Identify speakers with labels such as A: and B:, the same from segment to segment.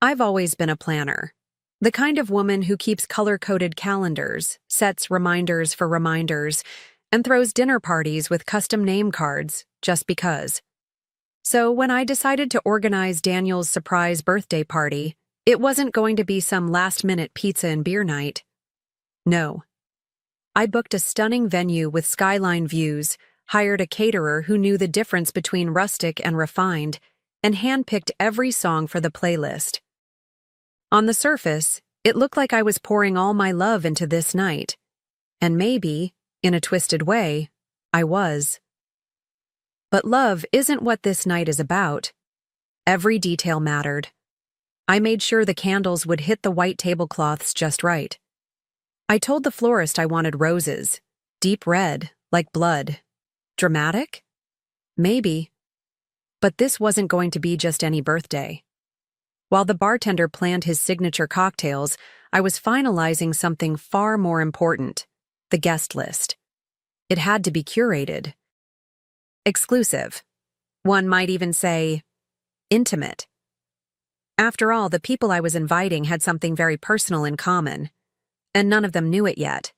A: I've always been a planner. The kind of woman who keeps color-coded calendars, sets reminders for reminders, and throws dinner parties with custom name cards just because. So when I decided to organize Daniel's surprise birthday party, it wasn't going to be some last-minute pizza and beer night. No. I booked a stunning venue with skyline views, hired a caterer who knew the difference between rustic and refined, and handpicked every song for the playlist. On the surface, it looked like I was pouring all my love into this night. And maybe, in a twisted way, I was. But love isn't what this night is about. Every detail mattered. I made sure the candles would hit the white tablecloths just right. I told the florist I wanted roses, deep red, like blood. Dramatic? Maybe. But this wasn't going to be just any birthday. While the bartender planned his signature cocktails, I was finalizing something far more important: the guest list. It had to be curated. Exclusive. One might even say, intimate. After all, the people I was inviting had something very personal in common, and none of them knew it yet.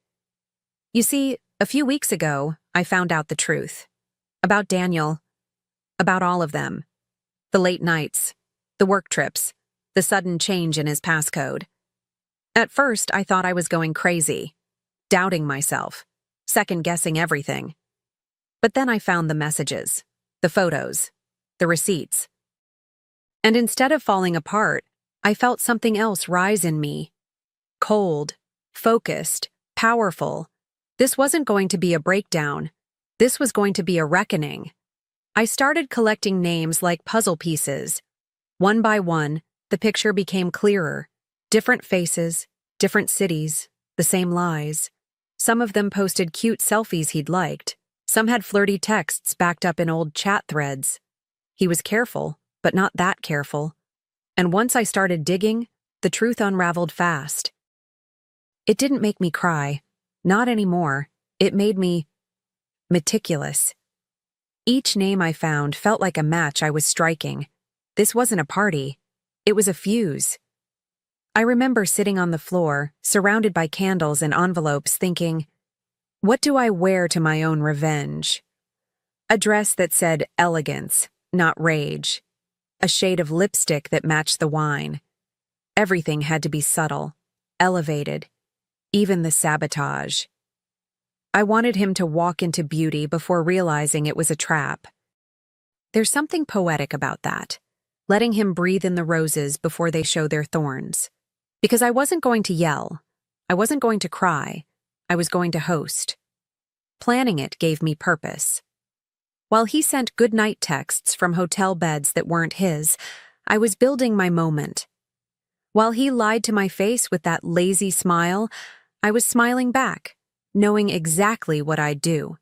A: You see, a few weeks ago, I found out the truth. About Daniel. About all of them. The late nights. The work trips. The sudden change in his passcode. At first, I thought I was going crazy, doubting myself, second-guessing everything. But then I found the messages, the photos, the receipts. And instead of falling apart, I felt something else rise in me. Cold, focused, powerful. This wasn't going to be a breakdown. This was going to be a reckoning. I started collecting names like puzzle pieces. One by one, the picture became clearer. Different faces, different cities, the same lies. Some of them posted cute selfies he'd liked. Some had flirty texts backed up in old chat threads. He was careful, but not that careful. And once I started digging, the truth unraveled fast. It didn't make me cry. Not anymore. It made me meticulous. Each name I found felt like a match I was striking. This wasn't a party. It was a fuse. I remember sitting on the floor, surrounded by candles and envelopes, thinking, what do I wear to my own revenge? A dress that said elegance, not rage. A shade of lipstick that matched the wine. Everything had to be subtle, elevated, even the sabotage. I wanted him to walk into beauty before realizing it was a trap. There's something poetic about that. Letting him breathe in the roses before they show their thorns. Because I wasn't going to yell. I wasn't going to cry. I was going to host. Planning it gave me purpose. While he sent goodnight texts from hotel beds that weren't his, I was building my moment. While he lied to my face with that lazy smile, I was smiling back, knowing exactly what I'd do.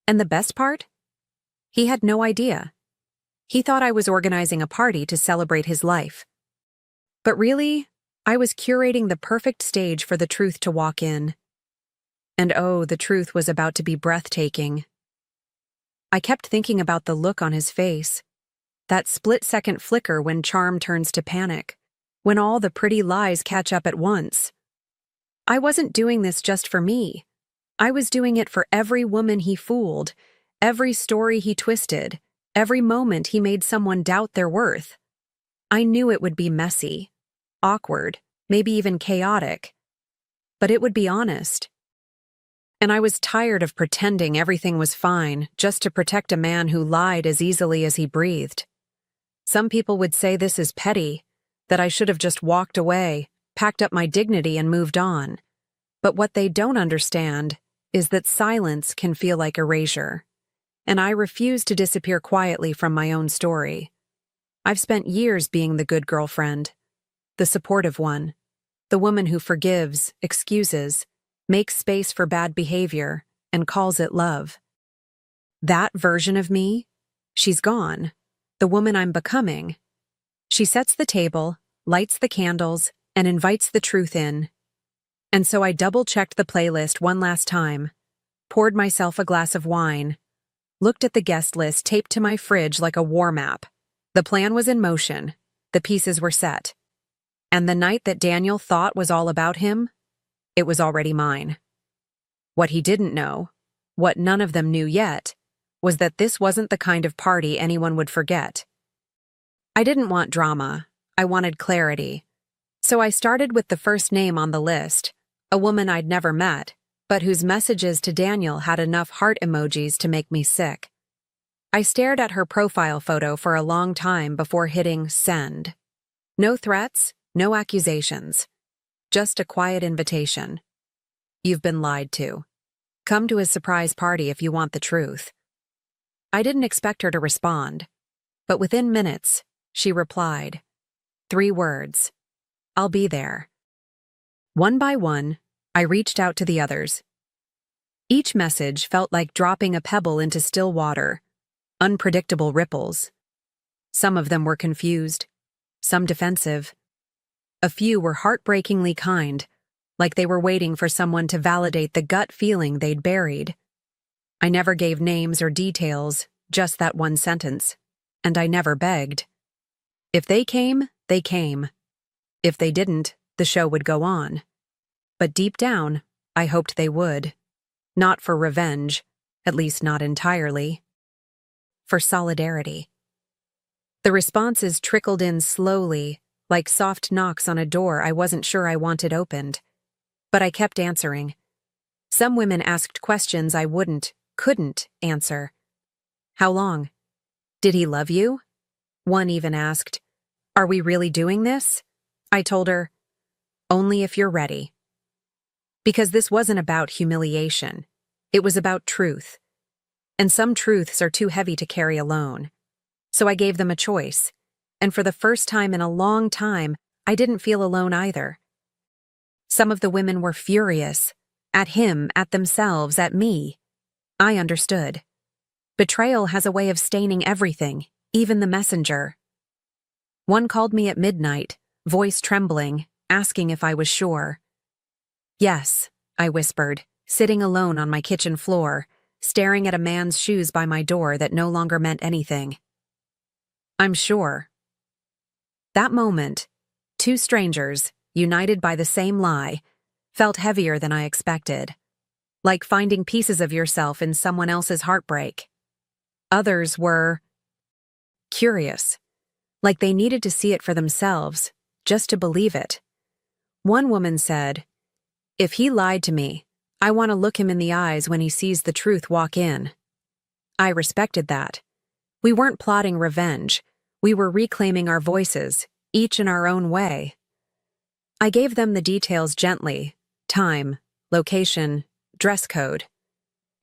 A: And the best part? He had no idea. He thought I was organizing a party to celebrate his life. But really, I was curating the perfect stage for the truth to walk in. And oh, the truth was about to be breathtaking. I kept thinking about the look on his face, that split-second flicker when charm turns to panic, when all the pretty lies catch up at once. I wasn't doing this just for me. I was doing it for every woman he fooled, every story he twisted, every moment he made someone doubt their worth. I knew it would be messy, awkward, maybe even chaotic. But it would be honest. And I was tired of pretending everything was fine just to protect a man who lied as easily as he breathed. Some people would say this is petty, that I should have just walked away, packed up my dignity and moved on. But what they don't understand is that silence can feel like erasure. And I refuse to disappear quietly from my own story. I've spent years being the good girlfriend, the supportive one, the woman who forgives, excuses, makes space for bad behavior, and calls it love. That version of me, she's gone, the woman I'm becoming. She sets the table, lights the candles, and invites the truth in. And so I double-checked the playlist one last time, poured myself a glass of wine, looked at the guest list taped to my fridge like a war map. The plan was in motion. The pieces were set. And the night that Daniel thought was all about him, it was already mine. What he didn't know, what none of them knew yet, was that this wasn't the kind of party anyone would forget. I didn't want drama. I wanted clarity. So I started with the first name on the list, a woman I'd never met, but whose messages to Daniel had enough heart emojis to make me sick. I stared at her profile photo for a long time before hitting send. No threats, no accusations. Just a quiet invitation. You've been lied to. Come to his surprise party if you want the truth. I didn't expect her to respond, but within minutes, she replied. 3 words. I'll be there. One by one, I reached out to the others. Each message felt like dropping a pebble into still water, unpredictable ripples. Some of them were confused, some defensive. A few were heartbreakingly kind, like they were waiting for someone to validate the gut feeling they'd buried. I never gave names or details, just that one sentence, and I never begged. If they came, they came. If they didn't, the show would go on. But deep down, I hoped they would. Not for revenge, at least not entirely. For solidarity. The responses trickled in slowly, like soft knocks on a door I wasn't sure I wanted opened. But I kept answering. Some women asked questions I couldn't answer. How long? Did he love you? One even asked, Are we really doing this? I told her, Only if you're ready. Because this wasn't about humiliation. It was about truth. And some truths are too heavy to carry alone. So I gave them a choice. And for the first time in a long time, I didn't feel alone either. Some of the women were furious. At him, at themselves, at me. I understood. Betrayal has a way of staining everything, even the messenger. One called me at midnight, voice trembling, asking if I was sure. Yes, I whispered, sitting alone on my kitchen floor, staring at a man's shoes by my door that no longer meant anything. I'm sure. That moment, 2 strangers, united by the same lie, felt heavier than I expected. Like finding pieces of yourself in someone else's heartbreak. Others were curious, like they needed to see it for themselves, just to believe it. One woman said, If he lied to me, I want to look him in the eyes when he sees the truth walk in. I respected that. We weren't plotting revenge. We were reclaiming our voices, each in our own way. I gave them the details gently, time, location, dress code.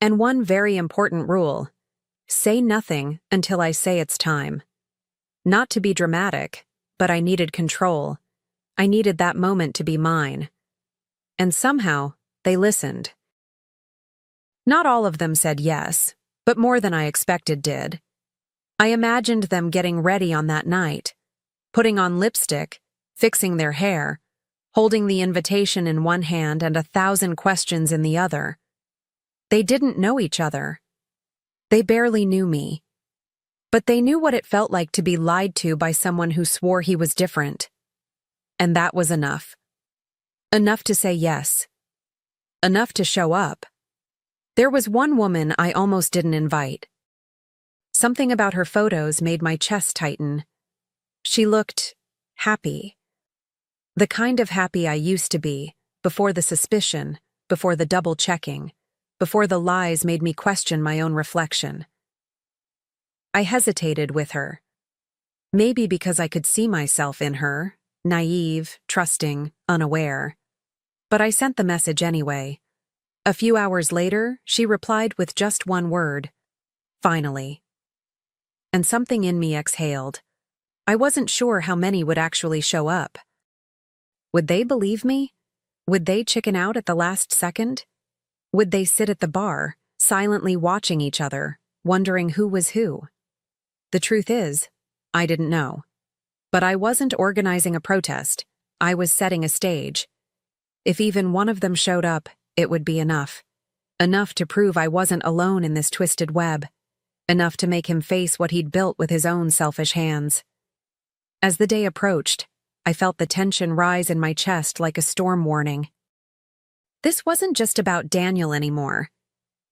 A: And one very important rule, say nothing until I say it's time. Not to be dramatic, but I needed control. I needed that moment to be mine. And somehow, they listened. Not all of them said yes, but more than I expected did. I imagined them getting ready on that night, putting on lipstick, fixing their hair, holding the invitation in one hand and 1,000 questions in the other. They didn't know each other. They barely knew me. But they knew what it felt like to be lied to by someone who swore he was different. And that was enough. Enough to say yes. Enough to show up. There was one woman I almost didn't invite. Something about her photos made my chest tighten. She looked happy. The kind of happy I used to be, before the suspicion, before the double-checking, before the lies made me question my own reflection. I hesitated with her. Maybe because I could see myself in her, naive, trusting, unaware. But I sent the message anyway. A few hours later, she replied with just one word. Finally. And something in me exhaled. I wasn't sure how many would actually show up. Would they believe me? Would they chicken out at the last second? Would they sit at the bar, silently watching each other, wondering who was who? The truth is, I didn't know. But I wasn't organizing a protest. I was setting a stage. If even one of them showed up, it would be enough. Enough to prove I wasn't alone in this twisted web. Enough to make him face what he'd built with his own selfish hands. As the day approached, I felt the tension rise in my chest like a storm warning. This wasn't just about Daniel anymore.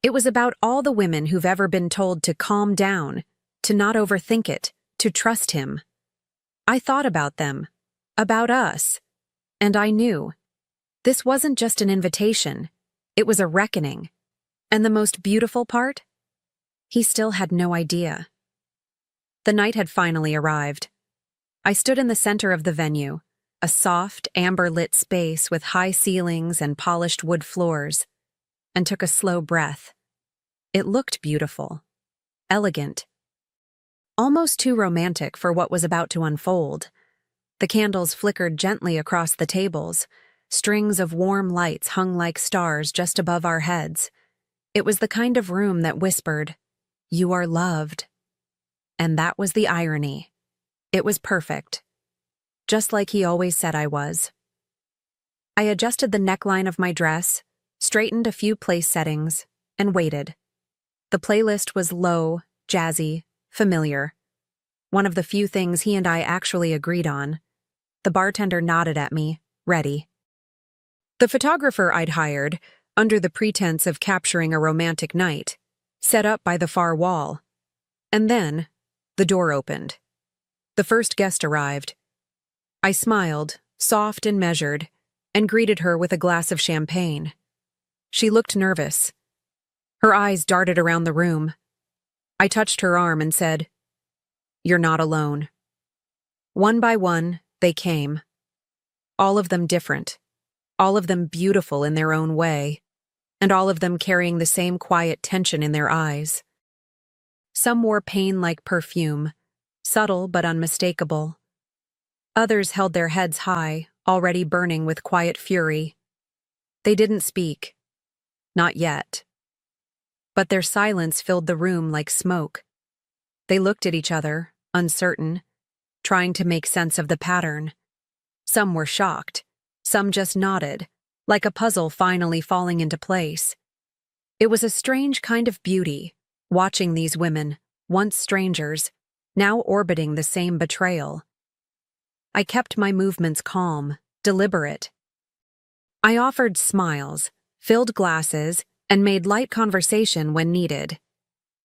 A: It was about all the women who've ever been told to calm down, to not overthink it, to trust him. I thought about them, about us, and I knew. This wasn't just an invitation, it was a reckoning. And the most beautiful part? He still had no idea. The night had finally arrived. I stood in the center of the venue, a soft, amber-lit space with high ceilings and polished wood floors, and took a slow breath. It looked beautiful, elegant, almost too romantic for what was about to unfold. The candles flickered gently across the tables. Strings of warm lights hung like stars just above our heads. It was the kind of room that whispered, "You are loved." And that was the irony. It was perfect. Just like he always said I was. I adjusted the neckline of my dress, straightened a few place settings, and waited. The playlist was low, jazzy, familiar. One of the few things he and I actually agreed on. The bartender nodded at me, ready. The photographer I'd hired, under the pretense of capturing a romantic night, set up by the far wall. And then, the door opened. The first guest arrived. I smiled, soft and measured, and greeted her with a glass of champagne. She looked nervous. Her eyes darted around the room. I touched her arm and said, "You're not alone." One by one, they came. All of them different. All of them beautiful in their own way. And all of them carrying the same quiet tension in their eyes. Some wore pain like perfume, subtle but unmistakable. Others held their heads high, already burning with quiet fury. They didn't speak. Not yet. But their silence filled the room like smoke. They looked at each other, uncertain, trying to make sense of the pattern. Some were shocked. Some just nodded, like a puzzle finally falling into place. It was a strange kind of beauty, watching these women, once strangers, now orbiting the same betrayal. I kept my movements calm, deliberate. I offered smiles, filled glasses, and made light conversation when needed.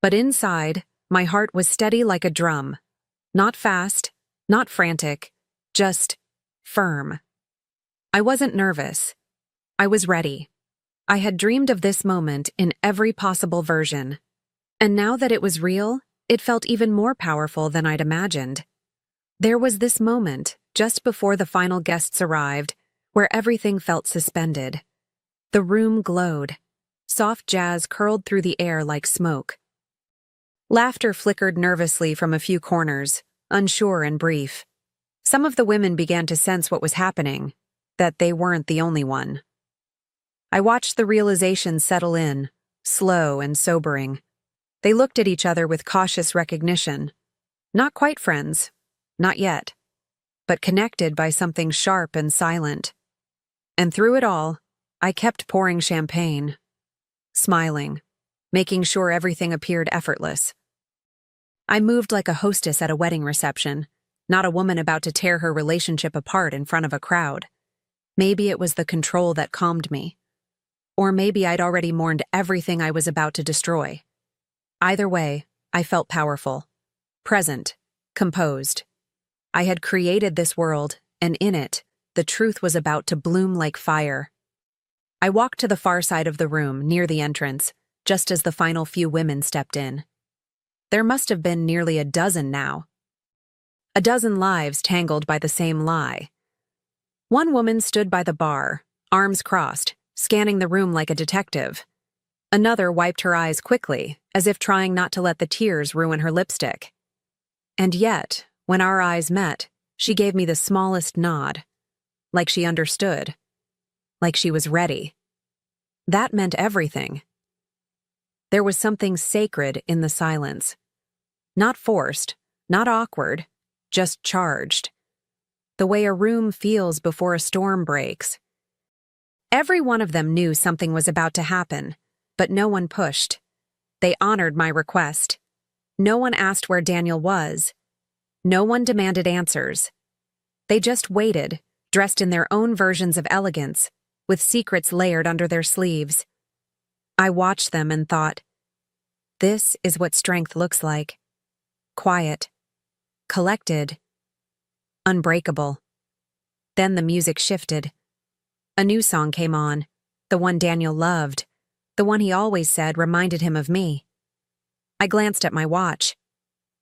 A: But inside, my heart was steady like a drum. Not fast, not frantic, just firm. I wasn't nervous. I was ready. I had dreamed of this moment in every possible version. And now that it was real, it felt even more powerful than I'd imagined. There was this moment, just before the final guests arrived, where everything felt suspended. The room glowed. Soft jazz curled through the air like smoke. Laughter flickered nervously from a few corners, unsure and brief. Some of the women began to sense what was happening, that they weren't the only one. I watched the realization settle in, slow and sobering. They looked at each other with cautious recognition. Not quite friends, not yet, but connected by something sharp and silent. And through it all, I kept pouring champagne, smiling, making sure everything appeared effortless. I moved like a hostess at a wedding reception, not a woman about to tear her relationship apart in front of a crowd. Maybe it was the control that calmed me. Or maybe I'd already mourned everything I was about to destroy. Either way, I felt powerful, present, composed. I had created this world, and in it, the truth was about to bloom like fire. I walked to the far side of the room, near the entrance, just as the final few women stepped in. There must have been nearly a dozen now. A dozen lives tangled by the same lie. One woman stood by the bar, arms crossed, scanning the room like a detective. Another wiped her eyes quickly, as if trying not to let the tears ruin her lipstick. And yet, when our eyes met, she gave me the smallest nod, like she understood, like she was ready. That meant everything. There was something sacred in the silence. Not forced, not awkward, just charged. The way a room feels before a storm breaks. Every one of them knew something was about to happen, but no one pushed. They honored my request. No one asked where Daniel was. No one demanded answers. They just waited, dressed in their own versions of elegance, with secrets layered under their sleeves. I watched them and thought, this is what strength looks like. Quiet, collected, unbreakable. Then the music shifted. A new song came on, the one Daniel loved, the one he always said reminded him of me. I glanced at my watch.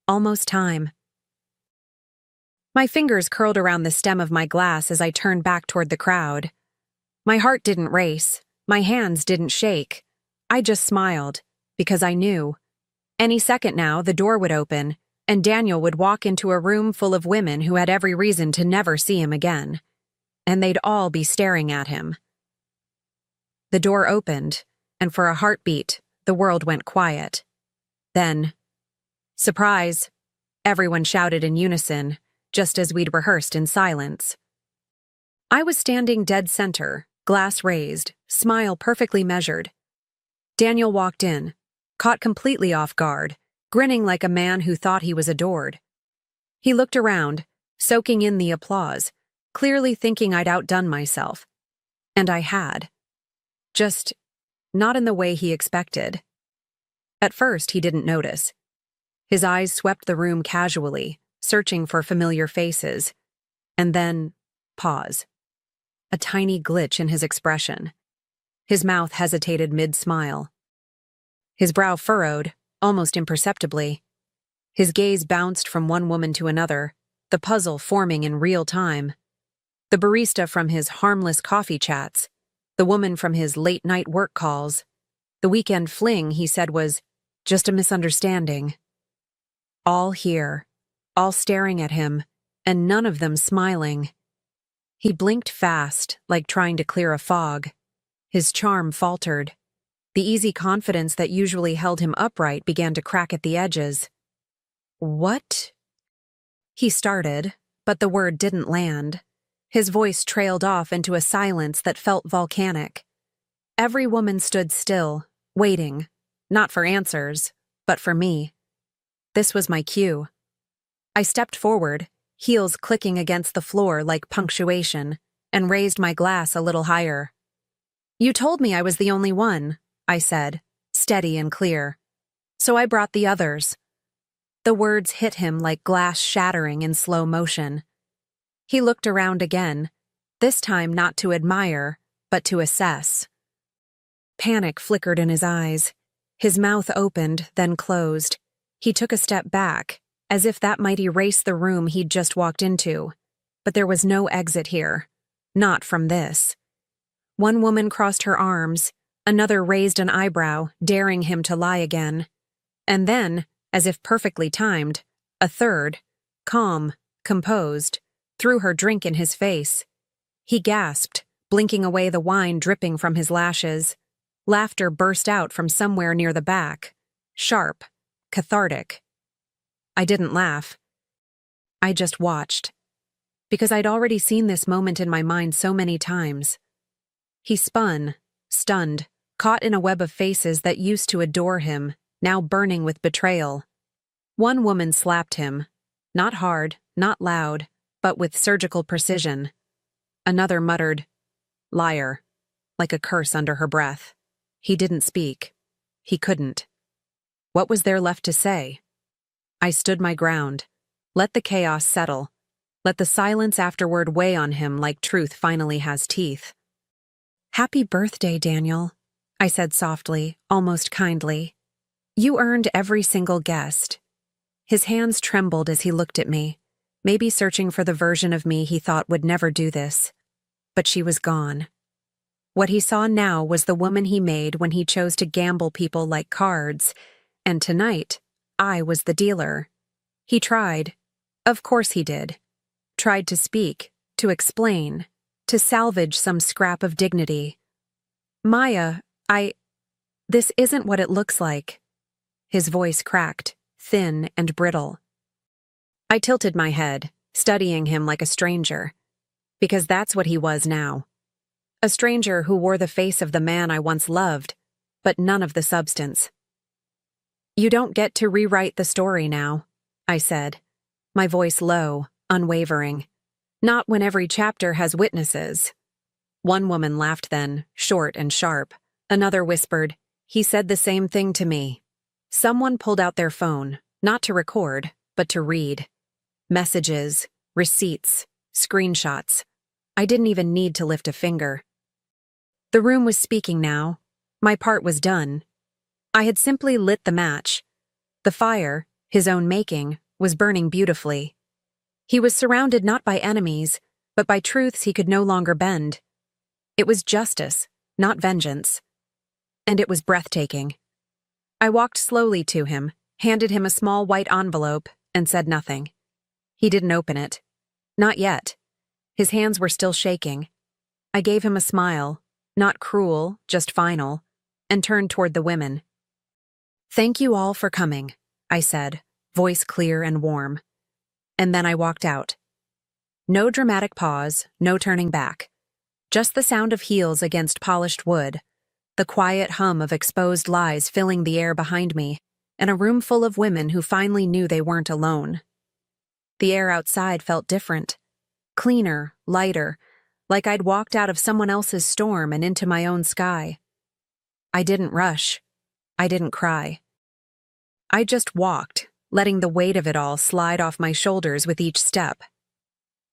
A: Almost time. My fingers curled around the stem of my glass as I turned back toward the crowd. My heart didn't race, my hands didn't shake. I just smiled, because I knew. Any second now, the door would open, and Daniel would walk into a room full of women who had every reason to never see him again. And they'd all be staring at him. The door opened, and for a heartbeat, the world went quiet. Then, surprise! Everyone shouted in unison, just as we'd rehearsed in silence. I was standing dead center, glass raised, smile perfectly measured. Daniel walked in, caught completely off guard, grinning like a man who thought he was adored. He looked around, soaking in the applause, clearly thinking I'd outdone myself. And I had. Just not in the way he expected. At first, he didn't notice. His eyes swept the room casually, searching for familiar faces. And then, pause. A tiny glitch in his expression. His mouth hesitated mid-smile. His brow furrowed, almost imperceptibly. His gaze bounced from one woman to another, the puzzle forming in real time. The barista from his harmless coffee chats, the woman from his late-night work calls. The weekend fling, he said, was just a misunderstanding. All here, all staring at him, and none of them smiling. He blinked fast, like trying to clear a fog. His charm faltered. The easy confidence that usually held him upright began to crack at the edges. What? He started, but the word didn't land. His voice trailed off into a silence that felt volcanic. Every woman stood still, waiting, not for answers, but for me. This was my cue. I stepped forward, heels clicking against the floor like punctuation, and raised my glass a little higher. You told me I was the only one, I said, steady and clear. So I brought the others. The words hit him like glass shattering in slow motion. He looked around again, this time not to admire, but to assess. Panic flickered in his eyes. His mouth opened, then closed. He took a step back, as if that might erase the room he'd just walked into. But there was no exit here. Not from this. One woman crossed her arms, another raised an eyebrow, daring him to lie again. And then, as if perfectly timed, a third, calm, composed, threw her drink in his face. He gasped, blinking away the wine dripping from his lashes. Laughter burst out from somewhere near the back, sharp, cathartic. I didn't laugh. I just watched, because I'd already seen this moment in my mind so many times. He spun, stunned, caught in a web of faces that used to adore him, now burning with betrayal. One woman slapped him, not hard, not loud, but with surgical precision. Another muttered, "Liar," like a curse under her breath. He didn't speak. He couldn't. What was there left to say? I stood my ground. Let the chaos settle. Let the silence afterward weigh on him like truth finally has teeth. "Happy birthday, Daniel," I said softly, almost kindly. "You earned every single guest." His hands trembled as he looked at me, maybe searching for the version of me he thought would never do this. But she was gone. What he saw now was the woman he made when he chose to gamble people like cards, and tonight, I was the dealer. He tried. Of course he did. Tried to speak, to explain, to salvage some scrap of dignity. "Maya, this isn't what it looks like." His voice cracked, thin and brittle. I tilted my head, studying him like a stranger, because that's what he was now. A stranger who wore the face of the man I once loved, but none of the substance. "You don't get to rewrite the story now," I said, my voice low, unwavering. Not when every chapter has witnesses. One woman laughed then, short and sharp. Another whispered, "He said the same thing to me." Someone pulled out their phone, not to record, but to read. Messages, receipts, screenshots. I didn't even need to lift a finger. The room was speaking now. My part was done. I had simply lit the match. The fire, his own making, was burning beautifully. He was surrounded not by enemies, but by truths he could no longer bend. It was justice, not vengeance. And it was breathtaking. I walked slowly to him, handed him a small white envelope, and said nothing. He didn't open it. Not yet. His hands were still shaking. I gave him a smile, not cruel, just final, and turned toward the women. "Thank you all for coming," I said, voice clear and warm. And then I walked out. No dramatic pause, no turning back. Just the sound of heels against polished wood, the quiet hum of exposed lies filling the air behind me, and a room full of women who finally knew they weren't alone. The air outside felt different. Cleaner, lighter, like I'd walked out of someone else's storm and into my own sky. I didn't rush. I didn't cry. I just walked, letting the weight of it all slide off my shoulders with each step.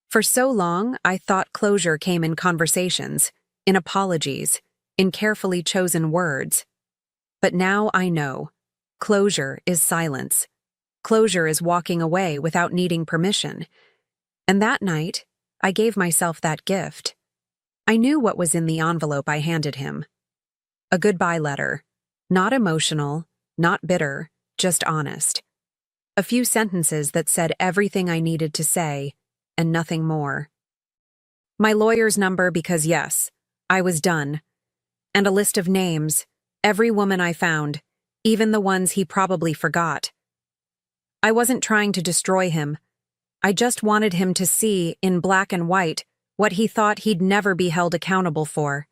A: For so long, I thought closure came in conversations, in apologies, in carefully chosen words. But now I know. Closure is silence. Closure is walking away without needing permission. And that night, I gave myself that gift. I knew what was in the envelope I handed him. A goodbye letter. Not emotional, not bitter, just honest. A few sentences that said everything I needed to say, and nothing more. My lawyer's number because yes, I was done. And a list of names, every woman I found, even the ones he probably forgot. I wasn't trying to destroy him. I just wanted him to see, in black and white, what he thought he'd never be held accountable for.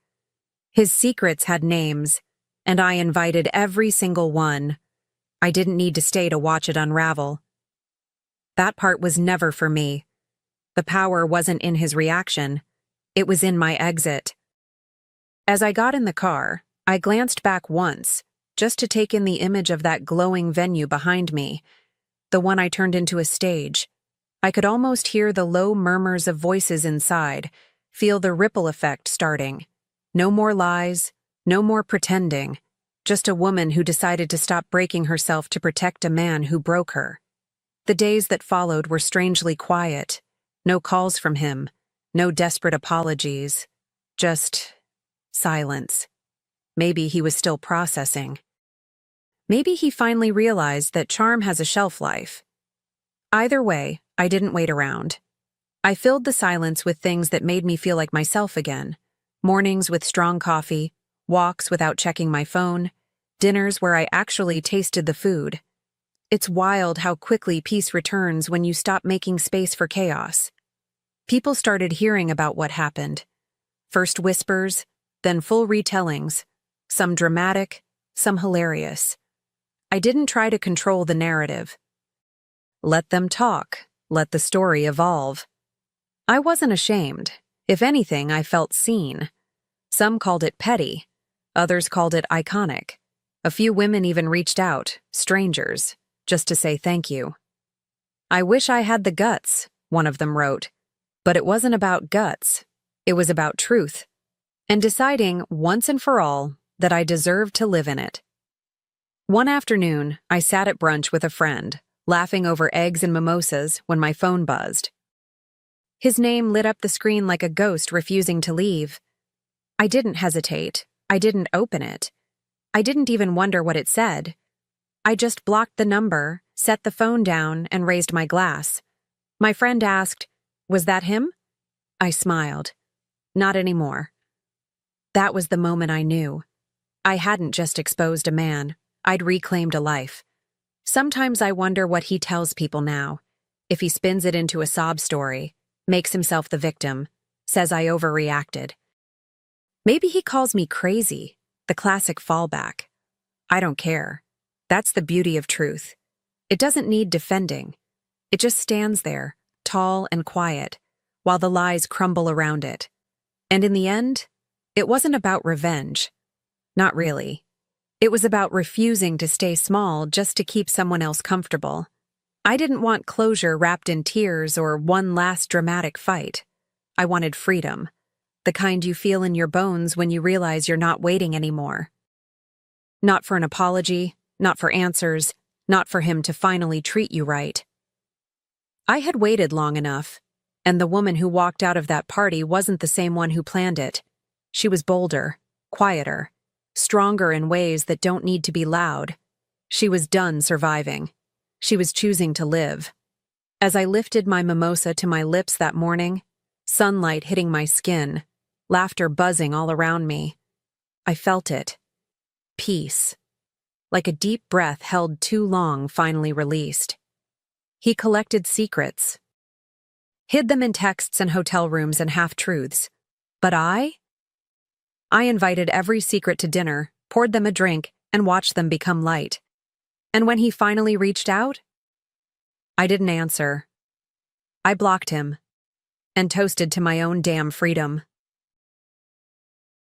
A: His secrets had names, and I invited every single one. I didn't need to stay to watch it unravel. That part was never for me. The power wasn't in his reaction. It was in my exit. As I got in the car, I glanced back once, just to take in the image of that glowing venue behind me, the one I turned into a stage. I could almost hear the low murmurs of voices inside, feel the ripple effect starting. No more lies, no more pretending, just a woman who decided to stop breaking herself to protect a man who broke her. The days that followed were strangely quiet. No calls from him, no desperate apologies, just silence. Maybe he was still processing. Maybe he finally realized that charm has a shelf life. Either way, I didn't wait around. I filled the silence with things that made me feel like myself again. Mornings with strong coffee, walks without checking my phone, dinners where I actually tasted the food. It's wild how quickly peace returns when you stop making space for chaos. People started hearing about what happened. First whispers, then full retellings, some dramatic, some hilarious. I didn't try to control the narrative. Let them talk. Let the story evolve. I wasn't ashamed. If anything, I felt seen. Some called it petty. Others called it iconic. A few women even reached out, strangers, just to say thank you. "I wish I had the guts," one of them wrote. But it wasn't about guts. It was about truth. And deciding, once and for all, that I deserved to live in it. One afternoon, I sat at brunch with a friend, laughing over eggs and mimosas when my phone buzzed. His name lit up the screen like a ghost refusing to leave. I didn't hesitate. I didn't open it. I didn't even wonder what it said. I just blocked the number, set the phone down, and raised my glass. My friend asked, "Was that him?" I smiled. Not anymore. That was the moment I knew. I hadn't just exposed a man. I'd reclaimed a life. Sometimes I wonder what he tells people now. If he spins it into a sob story, makes himself the victim, says I overreacted. Maybe he calls me crazy, the classic fallback. I don't care. That's the beauty of truth. It doesn't need defending. It just stands there, tall and quiet, while the lies crumble around it. And in the end, it wasn't about revenge. Not really. It was about refusing to stay small just to keep someone else comfortable. I didn't want closure wrapped in tears or one last dramatic fight. I wanted freedom, the kind you feel in your bones when you realize you're not waiting anymore. Not for an apology, not for answers, not for him to finally treat you right. I had waited long enough, and the woman who walked out of that party wasn't the same one who planned it. She was bolder, quieter, stronger in ways that don't need to be loud. She was done surviving. She was choosing to live. As I lifted my mimosa to my lips that morning, sunlight hitting my skin, laughter buzzing all around me, I felt it. Peace. Like a deep breath held too long finally released. He collected secrets. Hid them in texts and hotel rooms and half-truths. But I invited every secret to dinner, poured them a drink, and watched them become light. And when he finally reached out, I didn't answer. I blocked him and toasted to my own damn freedom.